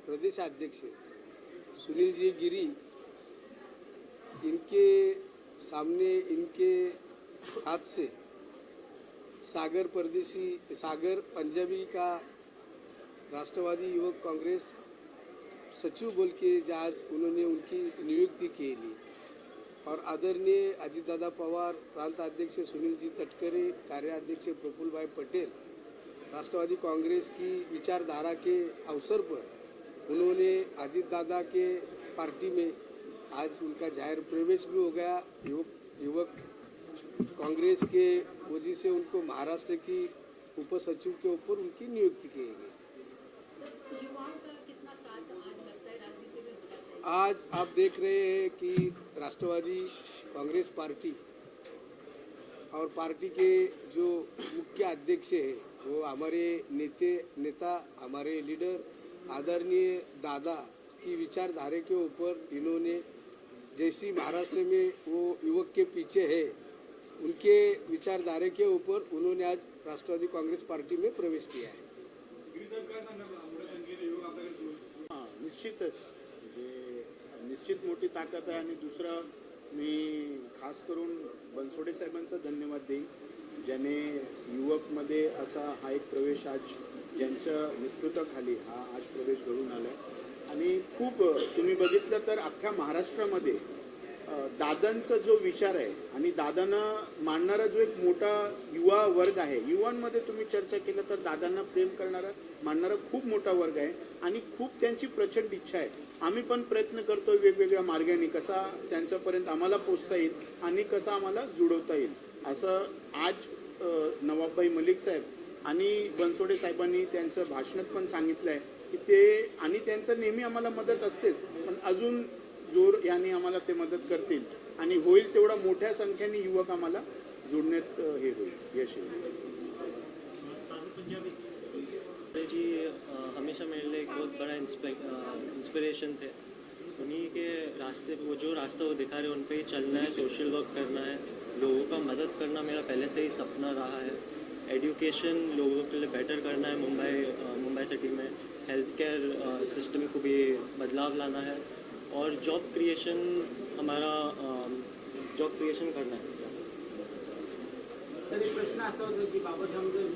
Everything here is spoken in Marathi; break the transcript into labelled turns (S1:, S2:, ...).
S1: प्रदेश अध्यक्ष सुनील जी गिरी, इनके सामने इनके हाथ से सागर पंजाबी का राष्ट्रवादी युवक कांग्रेस सचिव बोल के आज उन्होंने उनकी नियुक्ति की ली और आदरणीय अजितदादा पवार, प्रांत अध्यक्ष सुनील जी तटकरे, कार्याध्यक्ष प्रफुल्ल भाई पटेल, राष्ट्रवादी कांग्रेस की विचारधारा के अवसर पर उन्होंने अजितदादा के पार्टी में आज उनका जाहिर प्रवेश भी हो गया। युवक कांग्रेस के वजह से उनको महाराष्ट्र की उपसचिव के ऊपर उनकी नियुक्ति की गई। आज आप देख रहे हैं कि राष्ट्रवादी कांग्रेस पार्टी और पार्टी के जो मुख्य अध्यक्ष है वो हमारे नेता हमारे लीडर आदरणीय दादा की विचारधारा के ऊपर इन्होंने जैसी महाराष्ट्र में वो युवक के पीछे है उनके विचारधारा के ऊपर उन्होंने आज राष्ट्रवादी कांग्रेस पार्टी में प्रवेश किया है।
S2: निश्चितच निश्चित मोठी ताकद आहे आणि दुसरं मी खास करून बनसोडे साहेबांचा धन्यवाद देईन ज्याने युवकमध्ये असा हा एक प्रवेश आज ज्यांच्या नेतृत्वाखाली हा आज प्रवेश घडून आला आणि खूप तुम्ही बघितलं तर अख्ख्या महाराष्ट्रामध्ये दादांचा जो विचार आहे आणि दादांना मानणारा जो एक मोठा युवा वर्ग आहे, युवांमध्ये तुम्ही चर्चा केलं तर दादांना प्रेम करणारा मानणारा खूप मोठा वर्ग आहे आणि खूप त्यांची प्रचंड इच्छा आहे। आम्ही पण प्रयत्न करतो वेगवेगळ्या मार्गाने कसा त्यांच्यापर्यंत आम्हाला पोहोचता येईल आणि कसा आम्हाला जुळवता येईल असं आज नवाबभाई मलिक साहेब आणि बनसोडे साहेबांनी त्यांचं भाषणात पण सांगितलं आहे की ते आणि त्यांचं नेहमी आम्हाला मदत असतेच पण अजून जोर याने आम्हाला ते मदत करतील आणि होईल तेवढा मोठ्या संख्येने युवक आम्हाला जोडण्यात हे होईल यश येईल।
S3: जी हमेशा मेरे लिए एक बहुत बड़ा इंस्पिरेशन थे। उन्हीं के रास्ते वो जो रास्ता वो दिखा रहे उन पे ही चलना है, सोशल वर्क करना है, लोगों का मदद करना मेरा पहले से ही सपना रहा है। एजुकेशन लोगों के लिए बेटर करना है, मुंबई सिटी में हेल्थ केयर सिस्टम को भी बदलाव लाना है और जॉब क्रिएशन हमारा जॉब क्रिएशन करना है।
S4: सर एक प्रश्न असा होता की बाबासाहेब